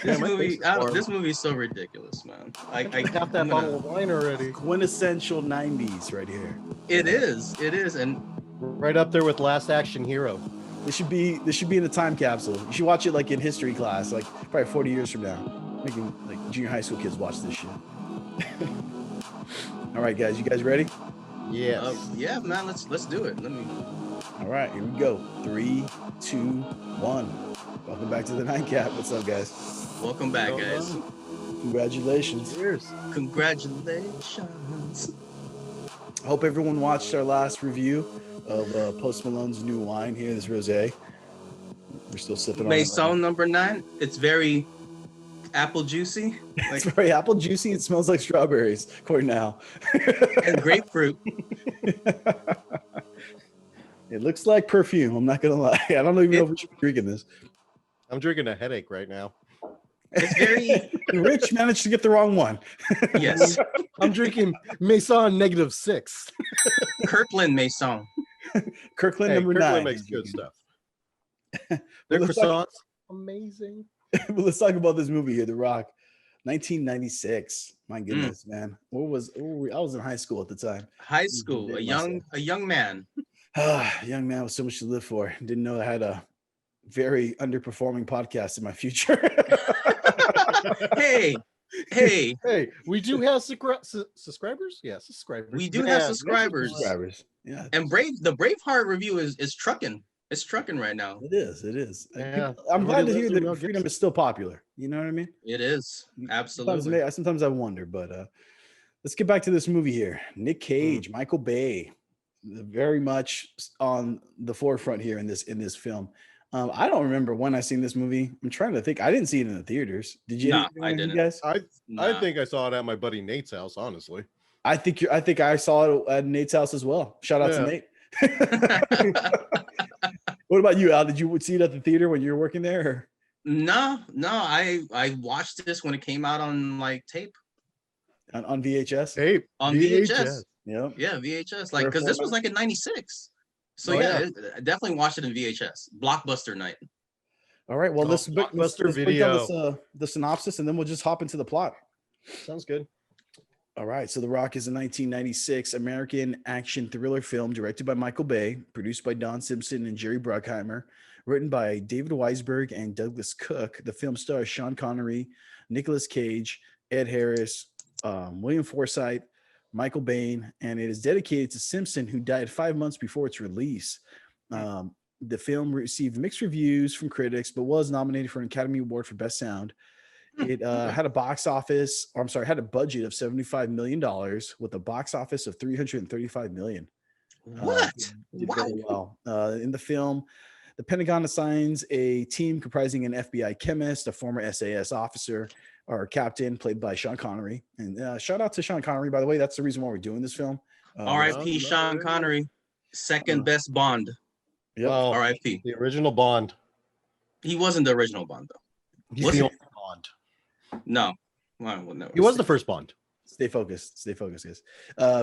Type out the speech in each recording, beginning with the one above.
This movie is so ridiculous, man. I got that bottle of wine already. Quintessential 90s right here. It is, and right up there with Last Action Hero. This should be in a time capsule. You should watch it like in history class, like probably 40 years from now. Making like junior high school kids watch this shit. All right, guys, you guys ready? Yes. Yeah, man. Let's do it. All right, here we go. 3, 2, 1. Welcome back to the Nightcap. What's up, guys? Welcome back, guys. Congratulations. Cheers. Congratulations. I hope everyone watched our last review of Post Malone's new wine here, this rosé. We're still sipping on it. Maison number 9. It's very apple juicy. It's very apple juicy. It smells like strawberries, according to Al. And grapefruit. It looks like perfume. I'm not gonna lie. I don't even know if we should be drinking this. I'm drinking a headache right now. It's very. Rich managed to get the wrong one. Yes. I'm drinking Maison -6. Kirkland Maison. Kirkland number Kirkland 9 makes good stuff. Their croissants, amazing. Well, let's talk about this movie here, The Rock, 1996. My goodness, man. I was in high school at the time. High school, a young man. Young man with so much to live for. Didn't know I had a very underperforming podcast in my future. Hey, we do have subscribers? Yeah, subscribers. We do have subscribers. Yeah. And the Braveheart review is trucking. It's trucking right now. It is. Yeah. I'm glad to hear that Freedom is still popular. You know what I mean? It is. Absolutely. Sometimes I wonder, but let's get back to this movie here. Nick Cage, Michael Bay, very much on the forefront here in this film. I don't remember when I seen this movie. I'm trying to think. I didn't see it in the theaters. Did you? No, I didn't. You guys? I think I saw it at my buddy Nate's house, honestly. I think I saw it at Nate's house as well. Shout out to Nate. What about you, Al? Did you see it at the theater when you were working there? Or? No. I watched this when it came out on like tape. On VHS? Tape. On VHS. Yep. Yeah, VHS. Like, because this was like in 96. So I definitely watched it in VHS. Blockbuster night. All right. Well, let's break down the synopsis, and then we'll just hop into the plot. Sounds good. All right. So The Rock is a 1996 American action thriller film directed by Michael Bay, produced by Don Simpson and Jerry Bruckheimer, written by David Weisberg and Douglas Cook. The film stars Sean Connery, Nicolas Cage, Ed Harris, William Forsythe, Michael Bain, and it is dedicated to Simpson, who died 5 months before its release. The film received mixed reviews from critics, but was nominated for an Academy Award for Best Sound. It had a budget of $75 million with a box office of $335 million. What? Did very well. In the film, the Pentagon assigns a team comprising an FBI chemist, a former SAS officer, or captain, played by Sean Connery. And shout out to Sean Connery, by the way. That's the reason why we're doing this film. R.I.P. Sean Connery, second best Bond. Yep. Well, R.I.P. The original Bond. He wasn't the original Bond, though. He's the only Bond. No. Well, no. He was the first Bond. Stay focused, guys.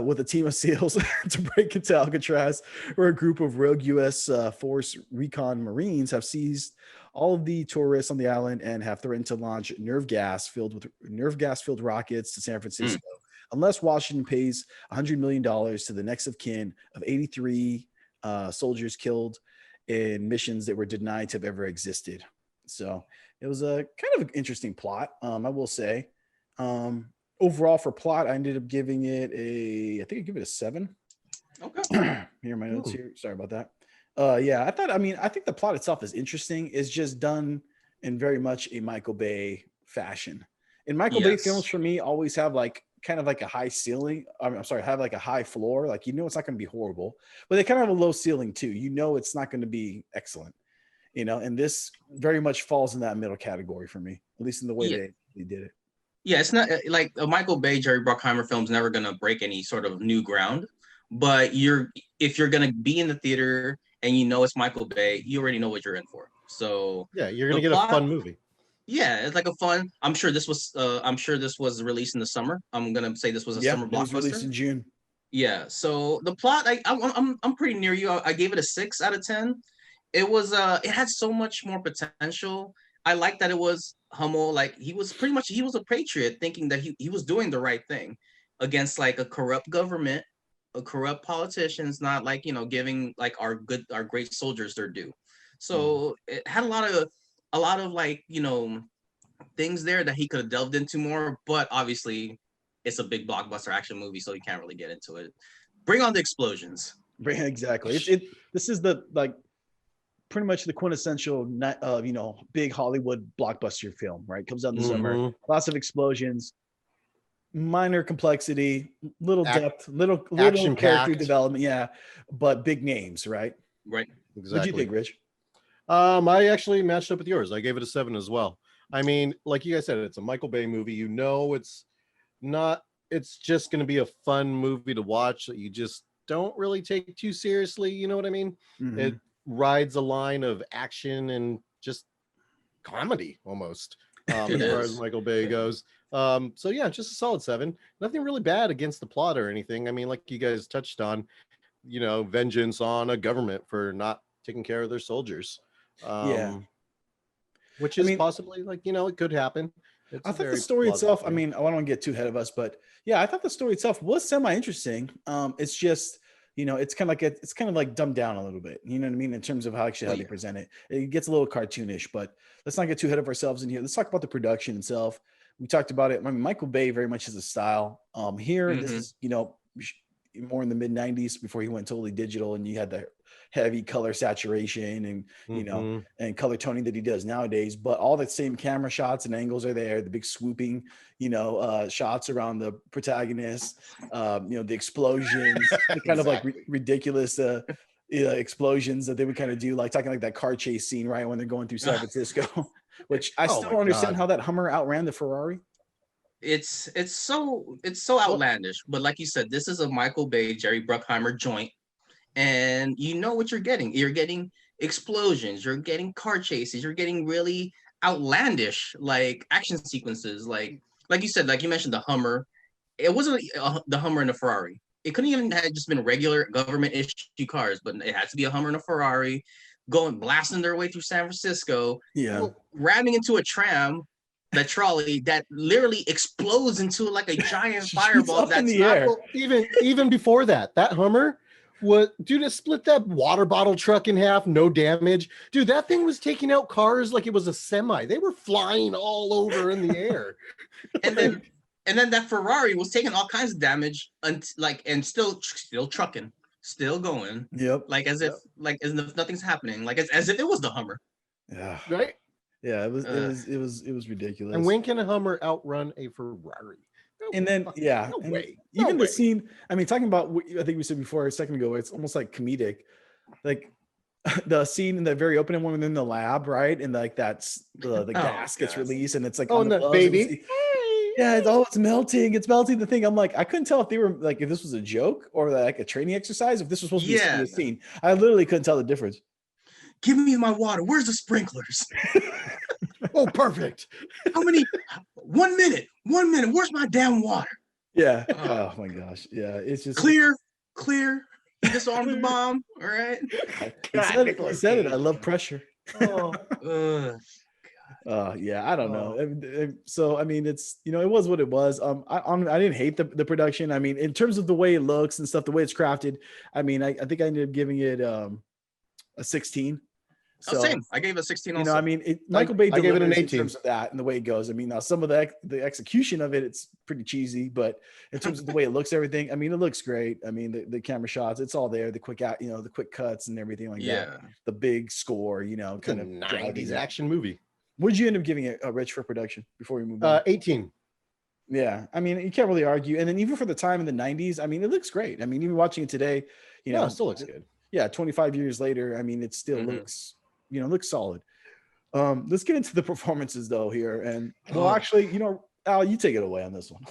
With a team of SEALs to break into Alcatraz, where a group of rogue U.S. Force Recon Marines have seized all of the tourists on the island and have threatened to launch nerve gas-filled rockets to San Francisco, unless Washington pays $100 million to the next of kin of 83 soldiers killed in missions that were denied to have ever existed. So it was a kind of an interesting plot, I will say. Overall, for plot, I ended up giving it I think I give it a 7. Okay. Here are my notes here. Sorry about that. I think the plot itself is interesting. It's just done in very much a Michael Bay fashion. And Michael Bay films for me always have like kind of like a high ceiling. Have like a high floor. Like, it's not going to be horrible, but they kind of have a low ceiling too. It's not going to be excellent, and this very much falls in that middle category for me, at least in the way they did it. Yeah, it's not like a Michael Bay, Jerry Bruckheimer film's never going to break any sort of new ground. But if you're going to be in the theater and it's Michael Bay, you already know what you're in for. So yeah, you're going to get a fun movie. Yeah, it's like a fun. I'm sure this was released in the summer. I'm going to say this was a summer blockbuster. It was released in June. Yeah. So the plot, I'm pretty near you. I gave it a 6 out of 10. It was it had so much more potential. I like that it was Hummel. Like he was a patriot, thinking that he was doing the right thing against like a corrupt government, a corrupt politicians, not like giving like our great soldiers their due. So it had a lot of like things there that he could have delved into more, but obviously it's a big blockbuster action movie, so you can't really get into it. Bring on the explosions. Exactly. This is the like pretty much the quintessential big Hollywood blockbuster film, right? Comes out in the summer, lots of explosions, minor complexity, little depth, little character development, yeah, but big names, right? Right. Exactly. What do you think, Rich? I actually matched up with yours. I gave it a 7 as well. I mean, like you guys said, it's a Michael Bay movie. It's just going to be a fun movie to watch that you just don't really take too seriously. You know what I mean? Mm-hmm. It rides a line of action and just comedy almost as far as Michael Bay goes. So yeah, just a solid 7. Nothing really bad against the plot or anything. I mean, like you guys touched on, vengeance on a government for not taking care of their soldiers. Which is possibly like, it could happen. I thought the story itself, I mean, I don't want to get too ahead of us, but yeah, I thought the story itself was semi-interesting. It's just, it's kind of like dumbed down a little bit, you know what I mean? In terms of how they present it. It gets a little cartoonish, but let's not get too ahead of ourselves in here. Let's talk about the production itself. We talked about it. I mean, Michael Bay very much has a style. This is, more in the mid 90s before he went totally digital, and you had the heavy color saturation and and color toning that he does nowadays, but all the same camera shots and angles are there, the big swooping shots around the protagonist, the explosions, the kind of like ridiculous explosions that they would kind of do, like talking like that car chase scene right when they're going through San Francisco, which I still don't understand how that Hummer outran the Ferrari. It's so outlandish, but like you said, this is a Michael Bay, Jerry Bruckheimer joint, and you know what you're getting. You're getting explosions, you're getting car chases, you're getting really outlandish like action sequences, like you said, like you mentioned the Hummer. It wasn't the Hummer and the Ferrari. It couldn't even have just been regular government issue cars, but it had to be a Hummer and a Ferrari going blasting their way through San Francisco, ramming into a tram, that trolley that literally explodes into like a giant fireball that's in the air. Even before that Hummer it split that water bottle truck in half, no damage. Dude, that thing was taking out cars like it was a semi. They were flying all over in the air. and then that Ferrari was taking all kinds of damage and still trucking, still going. Yep. Like as if nothing's happening. Like as if it was the Hummer. Yeah. Right. Yeah, it was ridiculous. And when can a Hummer outrun a Ferrari? And then the scene, I mean, talking about what I think we said before a second ago, it's almost like comedic, like the scene in the very opening one in the lab, right? And like that's the gas gets released, and it's like on the baby. It's melting. It's melting the thing. I'm like, I couldn't tell if they were like, if this was a joke or like a training exercise, if this was supposed to be a scene. I literally couldn't tell the difference. Give me my water. Where's the sprinklers? Oh, perfect. How many? 1 minute. 1 minute. Where's my damn water? Yeah. Oh my gosh. Yeah. It's just clear. He disarmed the bomb. All right. He said it. I love pressure. Yeah. I don't know. So I mean, it's it was what it was. I didn't hate the production. I mean, in terms of the way it looks and stuff, the way it's crafted. I mean, I think I ended up giving it a 16. So, same. I gave it a 16 also. I mean, Michael Bay I gave it an 18 in terms of that and the way it goes. I mean, now some of the execution of it's pretty cheesy, but in terms of the way it looks, everything, I mean, it looks great. I mean, the camera shots, it's all there. The quick the quick cuts and everything like that. The big score, kind of 90s action movie. What did you end up giving it, Rich, for production before we move on? 18. Yeah, I mean, you can't really argue. And then even for the time in the 90s, I mean, it looks great. I mean, even watching it today, it still looks good. Yeah, 25 years later, I mean, it still looks looks solid. Let's get into the performances though here. And actually, Al, you take it away on this one.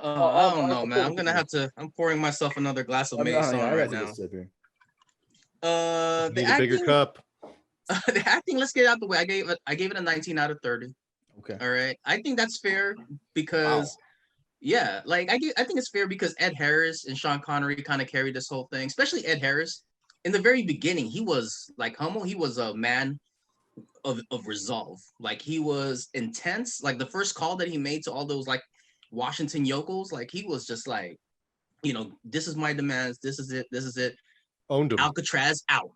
I don't know, man. I'm pouring myself another glass of Mason right now. The acting, bigger cup. The acting, let's get it out the way. I gave it a 19 out of 30. Okay. All right. I think that's fair because I think it's fair because Ed Harris and Sean Connery kind of carried this whole thing, especially Ed Harris. In the very beginning, he was like Hummel. He was a man of resolve. Like he was intense. Like the first call that he made to all those like Washington yokels, like he was just like, this is my demands. This is it. This is it. Owned him. Alcatraz out.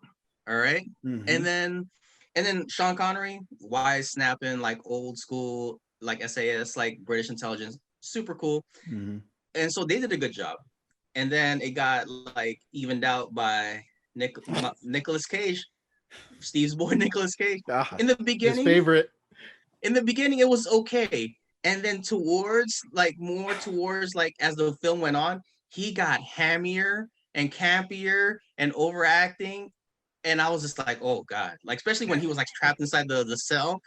All right. Mhm. And then Sean Connery, wise snapping, like old school, like SAS, like British intelligence, super cool. Mhm. And so they did a good job. And then it got like evened out by Nicolas Cage, Steve's boy Nicolas Cage. Ah, In the His beginning, favorite. it was okay. And then more towards like as the film went on, he got hammier and campier and overacting. And I was just like, oh God, like especially when he was like trapped inside the cell.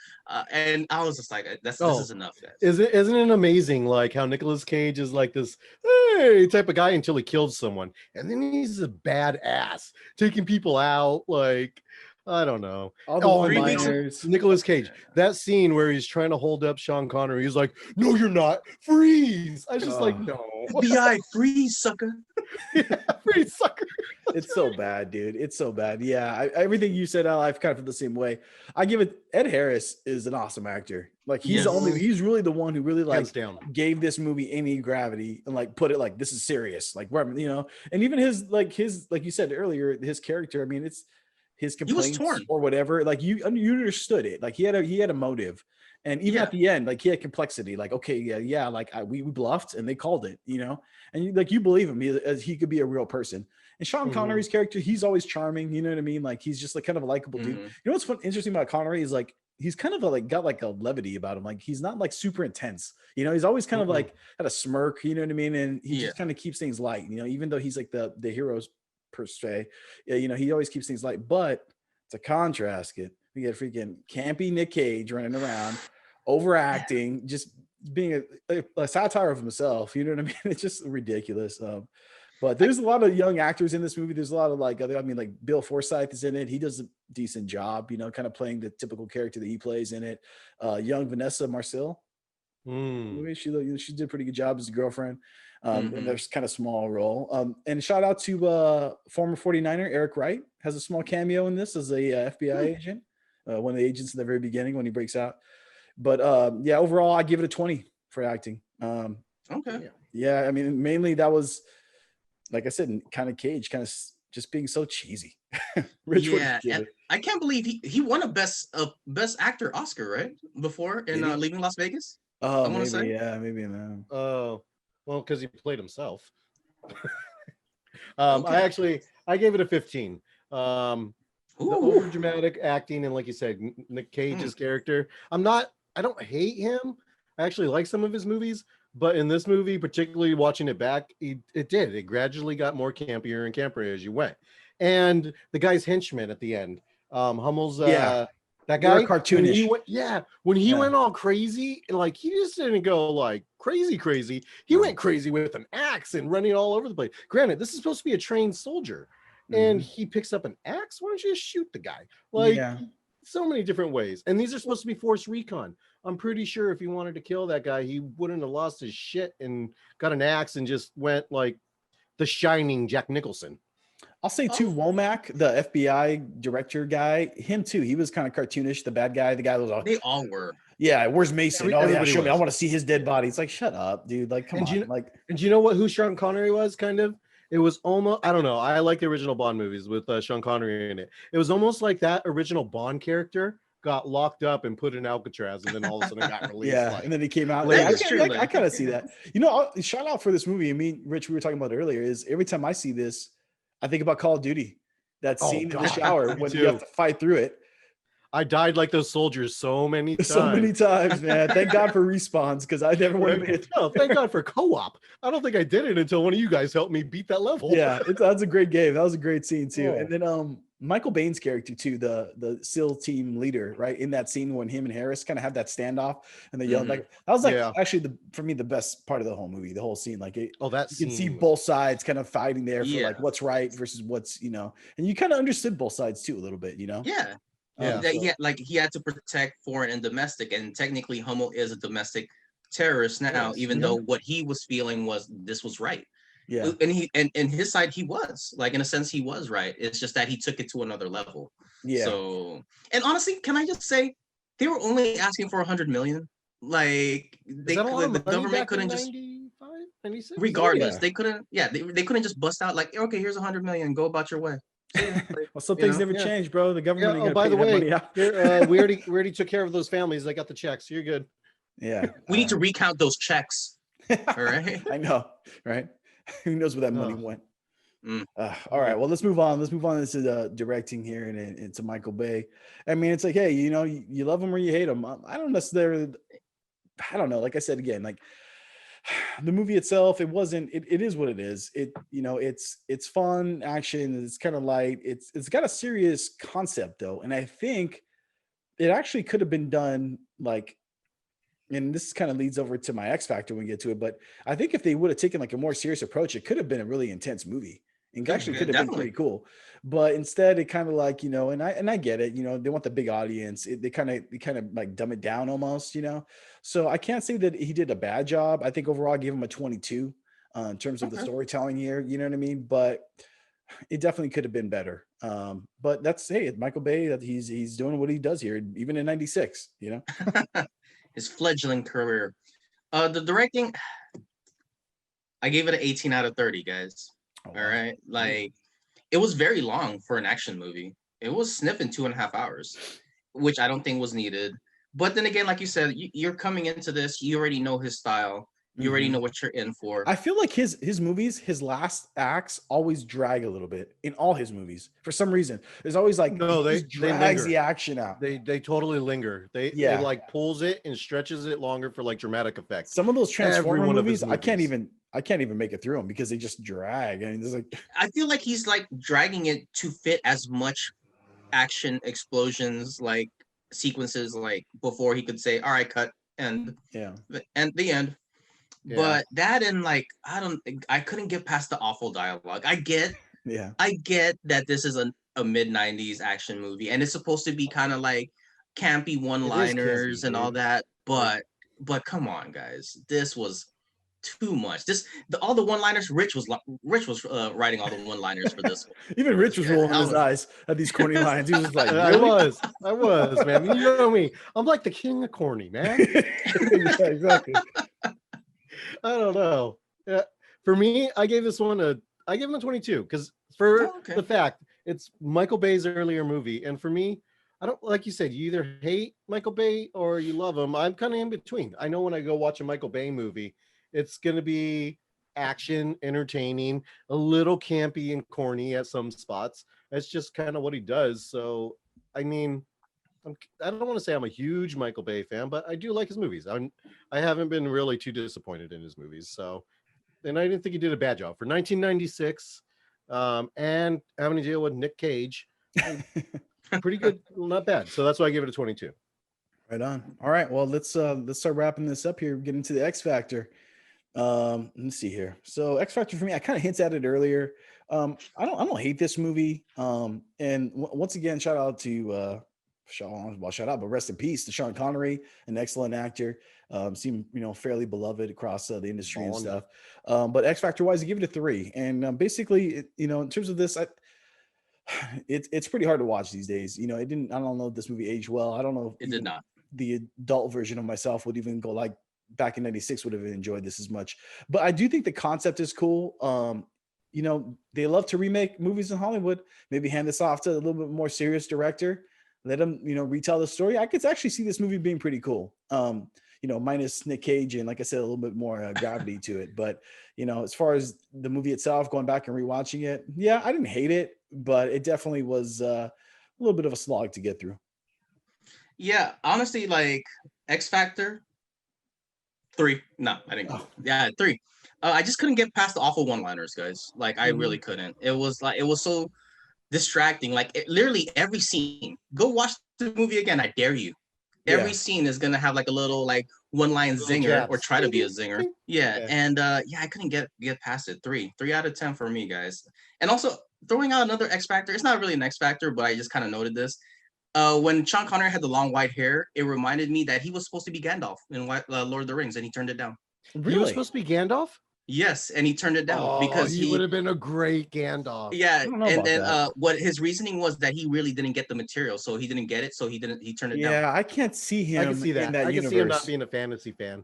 And I was just like, this is enough, guys. Isn't it amazing like how Nicolas Cage is like this hey type of guy until he kills someone, and then he's a badass taking people out, like I don't know. all the one-liners. Nicolas Cage, that scene where he's trying to hold up Sean Connery, he's like, "No, you're not. Freeze!" I was just like, "No, FBI, freeze, sucker." freeze, sucker." It's so bad, dude. It's so bad. Yeah, everything you said, Al, I've kind of feel the same way. I give it. Ed Harris is an awesome actor. Like he's Yes. he's really the one who really like Hands down. gave this movie any gravity and like put it like this is serious. Like and even his like you said earlier, his character. I mean, it's his He was complaints torn. or whatever. Like you understood it. Like he had a motive. And even at the end, like he had complexity. Like, okay, yeah, like we bluffed and they called it, and you believe him as he could be a real person. And Sean Connery's character, he's always charming. You know what I mean? Like he's just like kind of a likable dude. You know what's interesting about Connery is like he's kind of got like a levity about him. Like he's not like super intense. He's always kind of like had a smirk. You know what I mean? And he just kind of keeps things light. Even though he's like the heroes per se, he always keeps things light. But to contrast it, we get freaking campy Nick Cage running around, overacting, just being a satire of himself. You know what I mean? It's just ridiculous. But there's a lot of young actors in this movie. There's a lot of like Bill Forsyth is in it. He does a decent job, kind of playing the typical character that he plays in it. Young Vanessa Marcel, she did a pretty good job as a girlfriend. And there's kind of small role. And shout out to former 49er Eric Wright, has a small cameo in this as a FBI agent, one of the agents in the very beginning when he breaks out. But overall, I give it a 20 for acting. Okay. Yeah, I mean, mainly that was, like I said, kind of Cage, kind of just being so cheesy. Rich, I can't believe he won a best actor Oscar right before in Leaving Las Vegas. Oh, maybe, yeah, maybe man. Oh, well, because he played himself. I gave it a 15. The over dramatic acting and, like you said, Nick Cage's character. I don't hate him. I actually like some of his movies, but in this movie, particularly watching it back, it gradually got more campier and campier as you went. And the guy's henchman at the end, Hummel's that guy, cartoonish. When he went all crazy, like he just didn't go like crazy. He went crazy with an axe and running all over the place. Granted, this is supposed to be a trained soldier, and he picks up an axe. Why don't you just shoot the guy? Like so many different ways. And these are supposed to be force recon. I'm pretty sure if he wanted to kill that guy, he wouldn't have lost his shit and got an axe and just went like the Shining Jack Nicholson. I'll say too, Womack, the FBI director guy, him too. He was kind of cartoonish. The bad guy, the guy was all. They all were. Yeah, where's Mason? Show me. I want to see his dead body. It's like, shut up, dude. Like, come on. And do you know who Sean Connery was? Kind of. It was almost. I don't know. I like the original Bond movies with Sean Connery in it. It was almost like that original Bond character got locked up and put in Alcatraz, and then all of a sudden got released. And then he came out. I kind of see that. Shout out for this movie. I mean, Rich, we were talking about it earlier. Is every time I see this, I think about Call of Duty. That scene in the shower when you have to fight through it. I died like those soldiers so many times. So many times, man. Thank God for respawns, because I never would have been. No, thank God for co-op. I don't think I did it until one of you guys helped me beat that level. Yeah, that's a great game. That was a great scene too. And then Michael Baine's character too, the SEAL team leader, right? In that scene when him and Harris kind of have that standoff and they yelled like that was like actually for me the best part of the whole movie, the whole scene. Like you can see both sides kind of fighting there for like what's right versus what's and you kind of understood both sides too a little bit, he had to protect foreign and domestic, and technically Hummel is a domestic terrorist now, even though what he was feeling was this was right. Yeah. And and his side, he was like, in a sense, he was right. It's just that he took it to another level. Yeah. So, and honestly, can I just say, they were only asking for 100 million. Like, Is that a lot of the money government back in couldn't just, 95, 96? regardless, Yeah. they couldn't. Yeah, they couldn't just bust out like, okay, here's 100 million, go about your way. So, yeah, like, Well, some you things know, never Yeah. change, bro. The Yeah. government ain't Oh, gonna by pay the that way, money out. we already took care of those families. They got the checks. You're good. Yeah. we need to recount those checks. All right. I know, right? Who knows where that money Oh. went? Mm. All right. Well, let's move on. Let's move on to the directing here and into Michael Bay. I mean, it's like, hey, you know, you love him or you hate him. I don't necessarily. I don't know. Like I said again, like the movie itself, it wasn't. It is what it is. It, you know, it's fun action. It's kind of light. It's got a serious concept though, and I think it actually could have been done like, and this kind of leads over to my X Factor when we get to it, but I think if they would have taken like a more serious approach, it could have been a really intense movie and actually could have been Definitely. pretty cool. But instead, it kind of like, you know, and I get it, you know, they want the big audience. They kind of like dumb it down almost, you know. So I can't say that he did a bad job. I think overall I gave him a 22 in terms of the Okay. storytelling here. You know what I mean? But it definitely could have been better. But that's, hey, it's Michael Bay, that he's doing what he does here, even in '96. You know. His fledgling career. The directing, I gave it an 18 out of 30, guys. Oh, All wow. right. Like, it was very long for an action movie. It was sniffing 2.5 hours, which I don't think was needed. But then again, like you said, you're coming into this, you already know his style. You already know what you're in for. I feel like his movies, his last acts always drag a little bit in all his movies for some reason. There's always like, No, he they just drags linger. the action out. They totally linger. They Yeah. like pulls it and stretches it longer for like dramatic effect. Some of those Transformer one of his movies, I can't movies. even make it through them because they just drag. I mean, there's like, I feel like he's like dragging it to fit as much action, explosions, like sequences, like before he could say, all right, cut, and yeah, the end. Yeah. But that, and like, I couldn't get past the awful dialogue. I get yeah, that this is a mid-90s action movie and it's supposed to be kind of like campy one-liners and all dude. that, but come on, guys, this was too much. All the one-liners, Rich was writing all the one-liners for this one. even Rich was rolling his eyes at these corny lines. He was just like, I really? was, man. You know me. I'm like the king of corny, man. Yeah, exactly. I don't know. Yeah, for me, I gave him a 22 because for the fact it's Michael Bay's earlier movie, and for me, I don't, like you said, you either hate Michael Bay or you love him. I'm kind of in between. I know when I go watch a Michael Bay movie, it's gonna be action, entertaining, a little campy and corny at some spots. That's just kind of what he does. So, I mean, I don't want to say I'm a huge Michael Bay fan, but I do like his movies. I haven't been really too disappointed in his movies. So, and I didn't think he did a bad job for 1996, and having to deal with Nick Cage. Pretty good, not bad. So that's why I give it a 22. Right on. All right. Well, let's start wrapping this up here. Get into the X Factor. Let me see here. So X Factor for me, I kind of hinted at it earlier. I don't hate this movie. And once again, shout out to shout out, but rest in peace to Sean Connery, an excellent actor. Seemed, you know, fairly beloved across the industry and stuff. But X Factor wise, I give it a 3. And basically, you know, in terms of this, it's pretty hard to watch these days. You know, I don't know if this movie aged well. I don't know if It did not. the adult version of myself would even go like back in '96 would have enjoyed this as much. But I do think the concept is cool. You know, they love to remake movies in Hollywood. Maybe hand this off to a little bit more serious director. Let them, you know, retell the story. I could actually see this movie being pretty cool. You know, minus Nick Cage and, like I said, a little bit more gravity to it. But, you know, as far as the movie itself, going back and rewatching it, yeah, I didn't hate it, but it definitely was a little bit of a slog to get through. Yeah, honestly, like X Factor, 3. No, I didn't. Oh. Yeah, 3. I just couldn't get past the awful one-liners, guys. Like, I really couldn't. It was so distracting. Like, literally every scene. Go watch the movie again. I dare you. Every scene is gonna have like a little like one-line zinger jabs. or try to be a zinger. Yeah, Yeah. and yeah, I couldn't get past it. 3 out of 10 for me, guys. And also throwing out another X Factor. It's not really an X Factor, but I just kind of noted this. When Sean Connery had the long white hair, it reminded me that he was supposed to be Gandalf in Lord of the Rings, and he turned it down. He was supposed to be Gandalf? Yes, and he turned it down because he would have been a great Gandalf. Yeah, I don't know and about then that. what his reasoning was that he really didn't get the material, so he didn't get it, so he turned it down. Yeah, I can't see him I can see that. in that I can see him not universe. being a fantasy fan.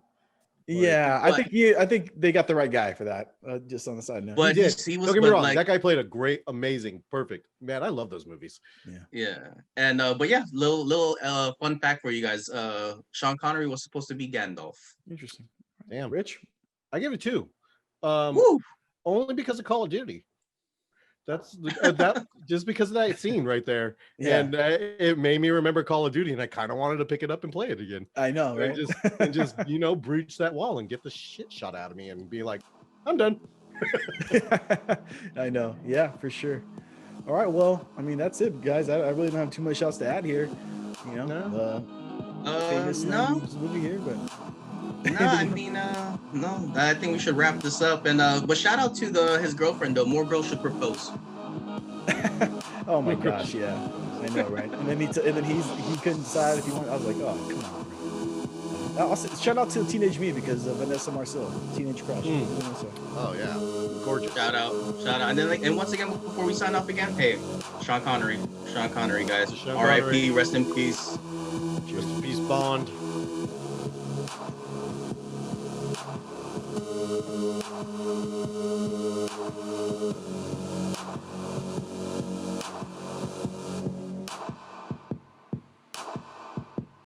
Yeah, But- I think they got the right guy for that. Just on the side note. But He did. he was, Don't get me but wrong. like, That guy played a great, amazing, perfect. Man, I love those movies. yeah, and but yeah, little fun fact for you guys. Sean Connery was supposed to be Gandalf. Interesting. Damn. Rich? I give it 2. Woo! Only because of Call of Duty. That's that just because of that scene right there. Yeah. And it made me remember Call of Duty, and I kind of wanted to pick it up and play it again. I know, right? And just breach that wall and get the shit shot out of me and be like, I'm done. I know. Yeah, for sure. All right. Well, I mean, that's it, guys. I really don't have too much else to add here. You know, famous No, movie here, but no, I mean, no. I think we should wrap this up. And but shout out to his girlfriend though. More girls should propose. oh my gosh, yeah, I know, right? And then he couldn't decide if he wanted. I was like, oh, come on. Bro. Also, shout out to Teenage Me because of Vanessa Marcel, Teenage Crush. Oh yeah, gorgeous. Shout out, and then and once again before we sign off again, hey, Sean Connery, guys. Sean R.I.P. Connery. Rest in peace. Rest in peace, Bond.